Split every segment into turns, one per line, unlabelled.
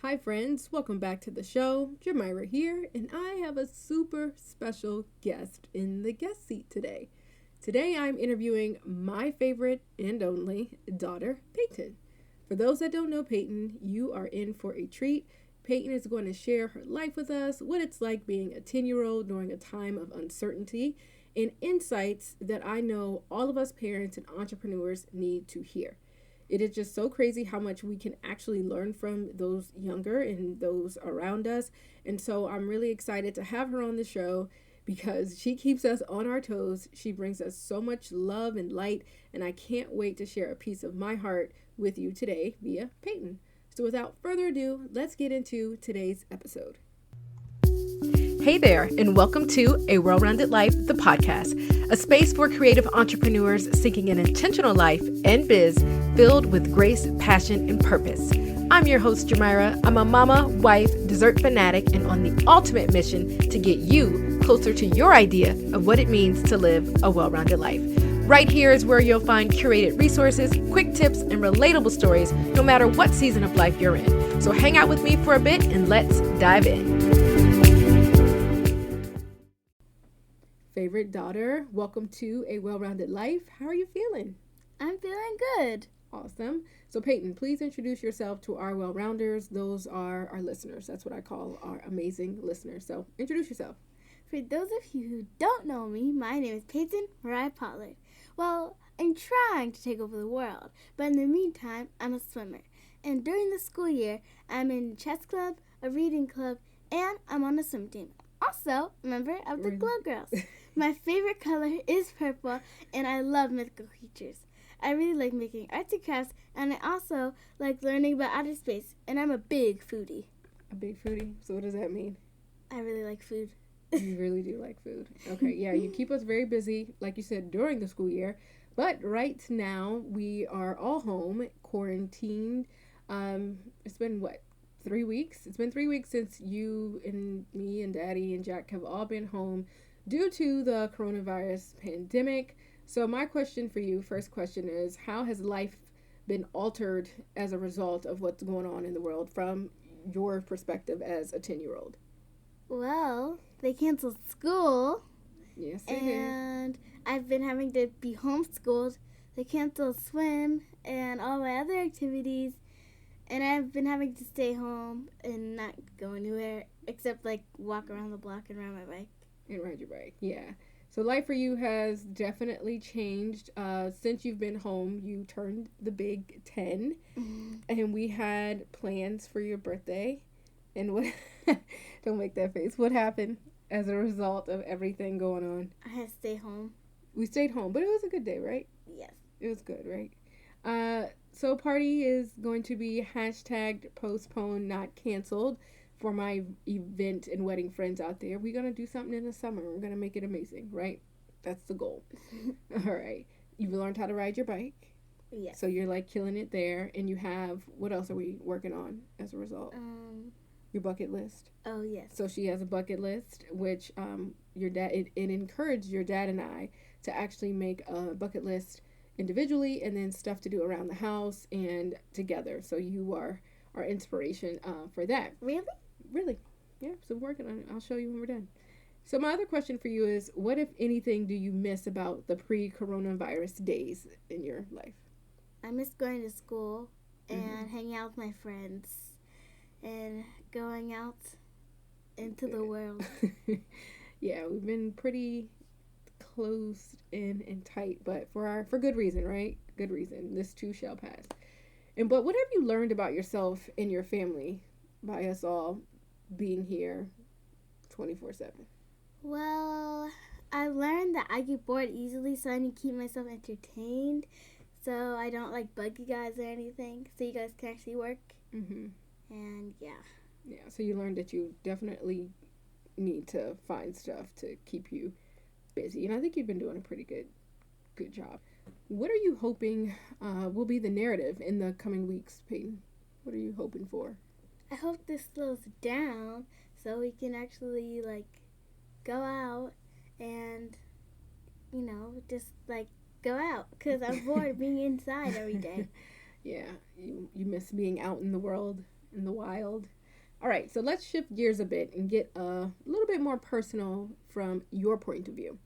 Hi friends, welcome back to the show. Geomyra here, and I have a super special guest in the guest seat today. Today I'm interviewing my favorite and only daughter, Payton. For those that don't know Payton, you are in for a treat. Payton is going to share her life with us, what it's like being a 10-year-old during a time of uncertainty, and insights that I know all of us parents and entrepreneurs need to hear. It is just so crazy how much we can actually learn from those younger and those around us. And so I'm really excited to have her on the show because she keeps us on our toes. She brings us so much love and light, and I can't wait to share a piece of my heart with you today via Payton. So without further ado, let's get into today's episode. Hey there, and welcome to A Well-Rounded Life, the podcast, a space for creative entrepreneurs seeking an intentional life and biz filled with grace, passion, and purpose. I'm your host, Geomyra. I'm a mama, wife, dessert fanatic, and on the ultimate mission to get you closer to your idea of what it means to live a well-rounded life. Right here is where you'll find curated resources, quick tips, and relatable stories, no matter what season of life you're in. So hang out with me for a bit and let's dive in. Favorite daughter, welcome to A Well-Rounded Life. How are you feeling?
I'm feeling good.
Awesome. So Payton, please introduce yourself to our well-rounders. Those are our listeners. That's what I call our amazing listeners. So introduce yourself.
For those of you who don't know me, my name is Payton and I. Well, I'm trying to take over the world, but in the meantime, I'm a swimmer. And during the school year, I'm in a chess club, a reading club, and I'm on a swim team. Also, a member of the Glow Girls. My favorite color is purple, and I love mythical creatures. I really like making arts and crafts, and I also like learning about outer space, and I'm a big foodie.
A big foodie? So what does that mean?
I really like food.
You really do like food. Okay, yeah, you keep us very busy, like you said, during the school year. But right now, we are all home, quarantined. It's been, 3 weeks? It's been 3 weeks since you and me and Daddy and Jack have all been home due to the coronavirus pandemic. So my question for you, first question is, how has life been altered as a result of what's going on in the world from your perspective as a 10-year-old?
Well, they canceled school.
Yes, they
and I've been having to be homeschooled. They canceled swim and all my other activities. And I've been having to stay home and not go anywhere except like walk around the block and ride my bike.
And ride your bike, yeah. So life for you has definitely changed. Since you've been home, you turned the big 10. Mm-hmm. And we had plans for your birthday. And what, don't make that face. What happened as a result of everything going on?
I had to stay home.
We stayed home, but it was a good day, right?
Yes.
It was good, right? So party is going to be # postponed, not canceled for my event and wedding friends out there. We're going to do something in the summer. We're going to make it amazing, right? That's the goal. All right. You've learned how to ride your bike.
Yes.
So you're like killing it there. And you have, what else are we working on as a result? Your bucket list.
Oh, yes.
So she has a bucket list, which your dad, it encouraged your dad and I to actually make a bucket list individually and then stuff to do around the house and together. So you are our inspiration for that.
Really?
Really. Yeah, so we're working on it. I'll show you when we're done. So my other question for you is, what, if anything, do you miss about the pre-coronavirus days in your life?
I miss going to school and hanging out with my friends and going out into the world.
Yeah, we've been pretty closed in and tight, but for good reason, right? Good reason. This too shall pass. But what have you learned about yourself and your family by us all being here 24/7?
Well, I learned that I get bored easily, so I need to keep myself entertained. So I don't like bug you guys or anything, so you guys can actually work. Mm-hmm. And yeah.
Yeah, so you learned that you definitely need to find stuff to keep you busy, and I think you've been doing a pretty good job. What are you hoping will be the narrative in the coming weeks, Payton? What are you hoping for?
I hope this slows down so we can actually go out and just go out, because I'm bored being inside every day.
Yeah, you miss being out in the world in the wild. All right, so let's shift gears a bit and get a little bit more personal from your point of view.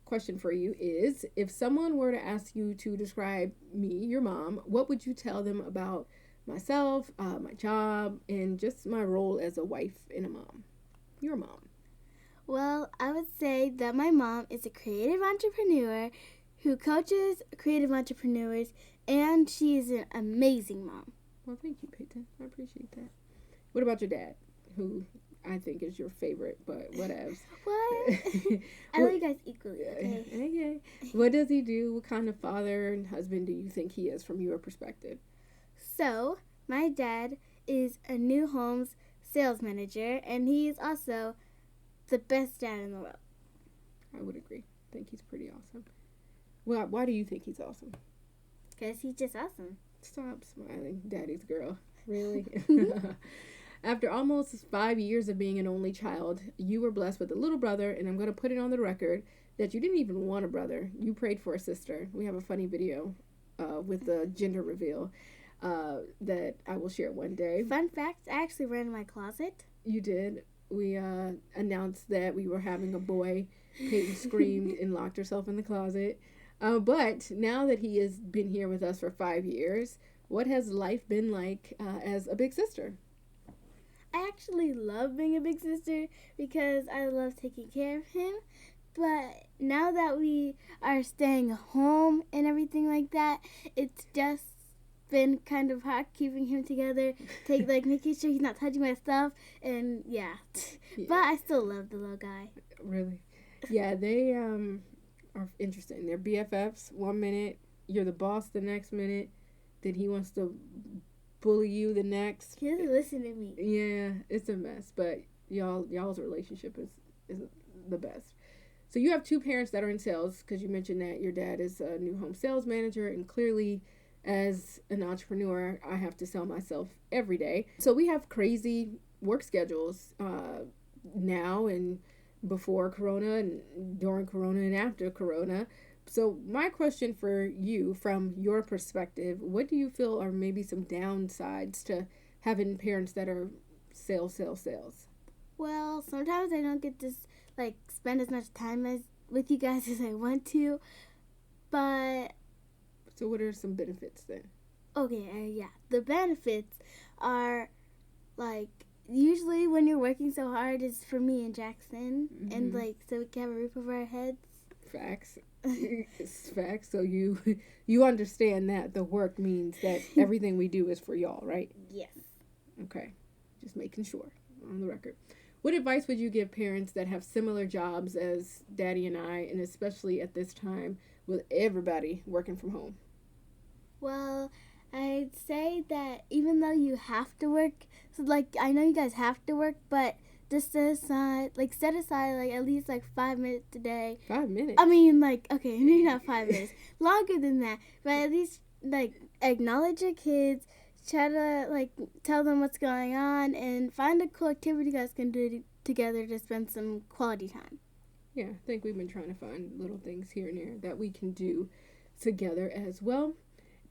Question for you is, if someone were to ask you to describe me, your mom, what would you tell them about myself, my job, and just my role as a wife and a mom? Your mom.
Well, I would say that my mom is a creative entrepreneur who coaches creative entrepreneurs, and she is an amazing mom.
Well, thank you, Payton. I appreciate that. What about your dad, who I think is your favorite, but whatevs.
What? I love you guys equally, okay?
Okay. What does he do? What kind of father and husband do you think he is from your perspective?
So, my dad is a new homes sales manager, and he is also the best dad in the world.
I would agree. I think he's pretty awesome. Well, why do you think he's awesome?
Because he's just awesome.
Stop smiling, daddy's girl. Really? After almost 5 years of being an only child, you were blessed with a little brother, and I'm going to put it on the record that you didn't even want a brother. You prayed for a sister. We have a funny video with the gender reveal that I will share one day.
Fun fact, I actually ran in my closet.
You did. We announced that we were having a boy. Peyton screamed and locked herself in the closet. But now that he has been here with us for 5 years, what has life been like as a big sister?
I actually love being a big sister because I love taking care of him. But now that we are staying home and everything like that, it's just been kind of hard keeping him together, making sure he's not touching my stuff, and yeah. But I still love the little guy.
Really? Yeah, they are interesting. They're BFFs. 1 minute, you're the boss the next minute. Then he wants to bully you the next.
He doesn't listen to me.
Yeah, it's a mess. But y'all's relationship is the best. So you have two parents that are in sales, because you mentioned that your dad is a new home sales manager, and clearly as an entrepreneur, I have to sell myself every day. So we have crazy work schedules now and before Corona and during Corona and after Corona. So my question for you, from your perspective, what do you feel are maybe some downsides to having parents that are sales?
Well, sometimes I don't get to spend as much time with you guys as I want to, but...
So what are some benefits then?
Okay, yeah. The benefits are, usually when you're working so hard is for me and Jackson, and, so we can have a roof over our heads.
Facts. It's facts. So you understand that the work means that everything we do is for y'all, right?
Yes.
Okay. Just making sure on the record. What advice would you give parents that have similar jobs as Daddy and I, and especially at this time with everybody working from home?
Well, I'd say that even though you have to work, so I know you guys have to work, but just set aside at least 5 minutes a day.
5 minutes?
I mean, okay, maybe not 5 minutes, longer than that, but at least acknowledge your kids, try to tell them what's going on, and find a cool activity you guys can do together to spend some quality time.
Yeah, I think we've been trying to find little things here and there that we can do together as well.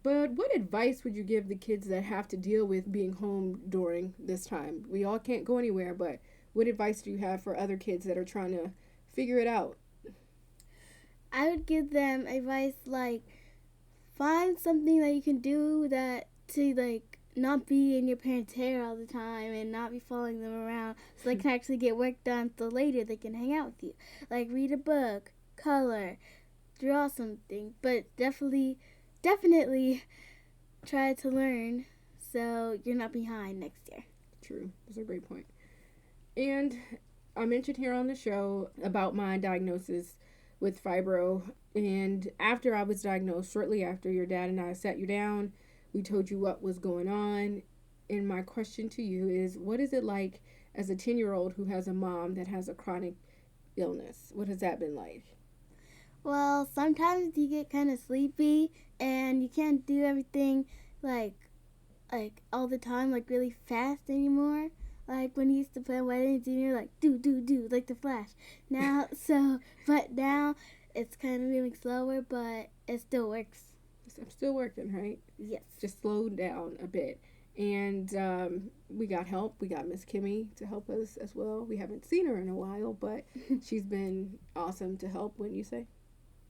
But what advice would you give the kids that have to deal with being home during this time? We all can't go anywhere, but what advice do you have for other kids that are trying to figure it out?
I would give them advice find something that you can do to not be in your parents' hair all the time and not be following them around, so they can actually get work done, so later they can hang out with you. Read a book, color, draw something, but definitely try to learn so you're not behind next year.
True. That's a great point. And I mentioned here on the show about my diagnosis with fibro. And after I was diagnosed, shortly after, your dad and I sat you down. We told you what was going on. And my question to you is, what is it like as a 10-year-old who has a mom that has a chronic illness? What has that been like?
Well, sometimes you get kind of sleepy and you can't do everything all the time, really fast anymore. When you used to play weddings and you're do, like the Flash. Now, but now it's kind of moving slower, but it still works.
I'm still working, right?
Yes.
Just slow down a bit. And we got help. We got Miss Kimmy to help us as well. We haven't seen her in a while, but she's been awesome to help, wouldn't you say?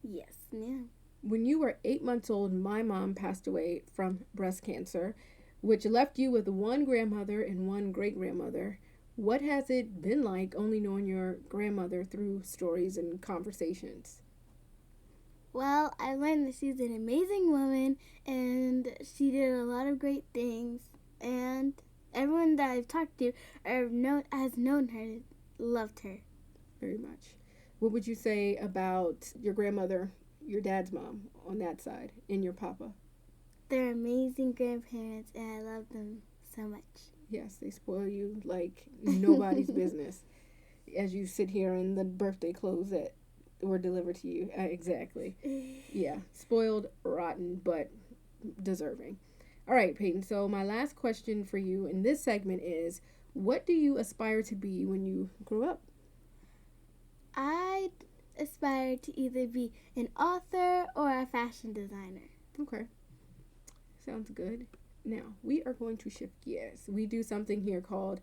Yes, ma'am.
When you were 8 months old, my mom passed away from breast cancer, which left you with one grandmother and one great grandmother. What has it been like only knowing your grandmother through stories and conversations?
Well, I learned that she's an amazing woman and she did a lot of great things. And everyone that I've talked to has known her, loved her.
Very much. What would you say about your grandmother, your dad's mom on that side, and your papa?
They're amazing grandparents and I love them so much.
Yes, they spoil you like nobody's business as you sit here in the birthday clothes that were delivered to you. Exactly. Yeah, spoiled, rotten, but deserving. All right, Peyton. So my last question for you in this segment is, what do you aspire to be when you grow up?
I aspire to either be an author or a fashion designer.
Okay. Sounds good. Now, we are going to shift gears. We do something here called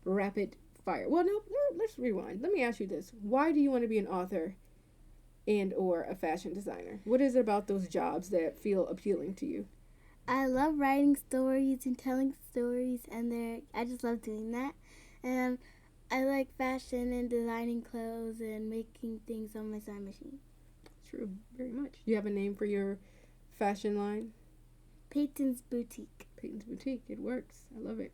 rapid fire. Well, no, let's rewind. Let me ask you this. Why do you want to be an author and or a fashion designer? What is it about those jobs that feel appealing to you?
I love writing stories and telling stories, and I just love doing that. And I like fashion and designing clothes and making things on my sewing machine.
True, very much. You have a name for your fashion line?
Payton's Boutique.
Payton's Boutique. It works. I love it.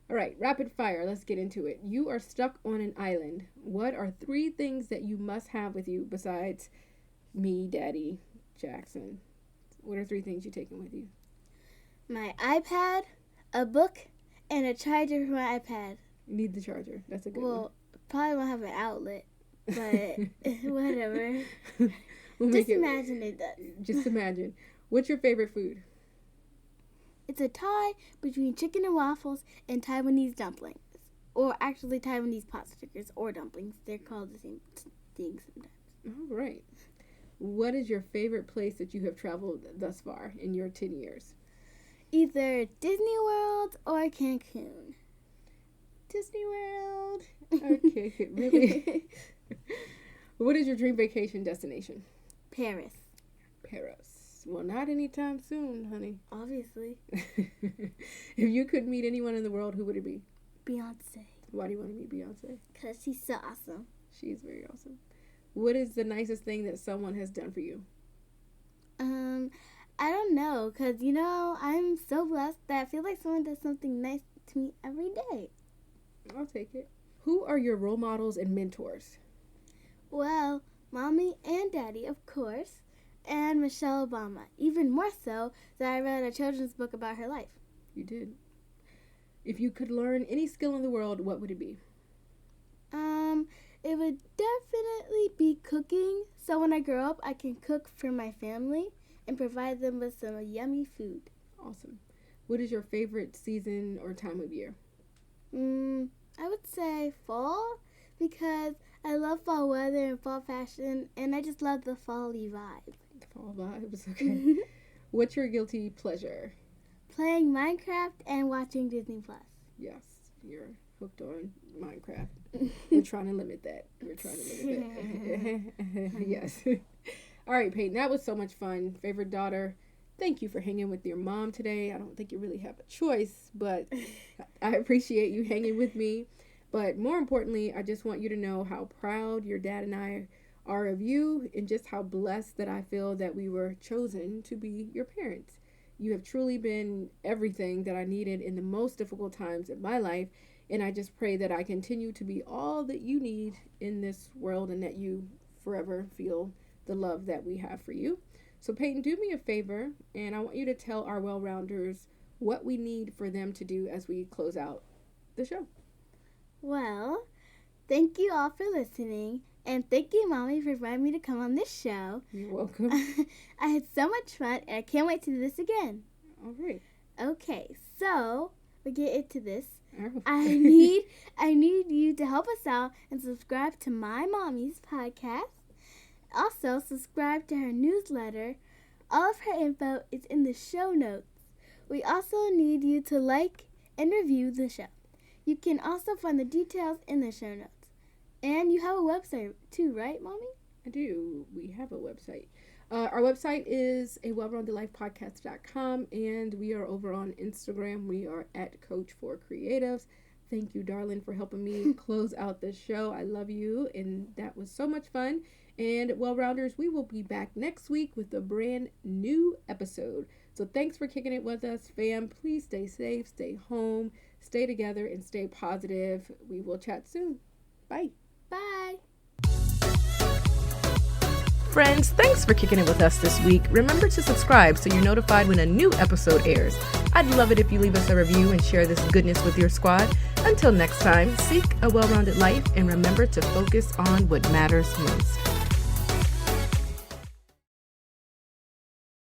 All right, rapid fire. Let's get into it. You are stuck on an island. What are 3 things that you must have with you besides me, Daddy, Jackson? What are 3 things you're taking with you?
My iPad, a book, and a charger for my iPad.
You need the charger. That's a good one.
Well, probably won't have an outlet, but whatever.
Just
imagine it does.
Just imagine. What's your favorite food?
It's a tie between chicken and waffles and Taiwanese dumplings. Or actually Taiwanese pot stickers or dumplings. They're called the same thing sometimes.
All right. What is your favorite place that you have traveled thus far in your 10 years?
Either Disney World or Cancun.
Disney World. Okay, really? What is your dream vacation destination?
Paris.
Paris. Well, not anytime soon, honey.
Obviously.
If you could meet anyone in the world, who would it be?
Beyonce.
Why do you want to meet Beyonce?
Because she's so awesome.
She's very awesome. What is the nicest thing that someone has done for you?
I don't know. Because, I'm so blessed that I feel like someone does something nice to me every day.
I'll take it. Who are your role models and mentors?
Well, Mommy and Daddy, of course. And Michelle Obama, even more so that I read a children's book about her life.
You did. If you could learn any skill in the world, what would it be?
It would definitely be cooking. So when I grow up, I can cook for my family and provide them with some yummy food.
Awesome. What is your favorite season or time of year?
I would say fall because I love fall weather and fall fashion, and I just love the fall-y vibe.
Fall vibes, okay. What's your guilty pleasure?
Playing Minecraft and watching Disney Plus.
Yes, you're hooked on Minecraft. We're trying to limit that. Yes. All right, Peyton, that was so much fun. Favorite daughter, thank you for hanging with your mom today. I don't think you really have a choice, but I appreciate you hanging with me. But more importantly, I just want you to know how proud your dad and I are of you and just how blessed that I feel that we were chosen to be your parents. You have truly been everything that I needed in the most difficult times of my life, and I just pray that I continue to be all that you need in this world and that you forever feel the love that we have for you. So Peyton, do me a favor, and I want you to tell our well-rounders what we need for them to do as we close out the show.
Well, thank you all for listening. And thank you, Mommy, for inviting me to come on this show.
You're welcome.
I had so much fun, and I can't wait to do this again.
All right.
Okay, so we get into this.
Oh.
I need you to help us out and subscribe to my mommy's podcast. Also, subscribe to her newsletter. All of her info is in the show notes. We also need you to like and review the show. You can also find the details in the show notes. And you have a website too, right, Mommy?
I do. We have a website. Our website is awellroundedlifepodcast.com, and we are over on Instagram. We are at Coach4Creatives. Thank you, darling, for helping me close out this show. I love you, and that was so much fun. And Well-Rounders, we will be back next week with a brand new episode. So thanks for kicking it with us, fam. Please stay safe, stay home, stay together, and stay positive. We will chat soon. Bye.
Bye.
Friends, thanks for kicking it with us this week. Remember to subscribe so you're notified when a new episode airs. I'd love it if you leave us a review and share this goodness with your squad. Until next time, seek a well-rounded life and remember to focus on what matters most.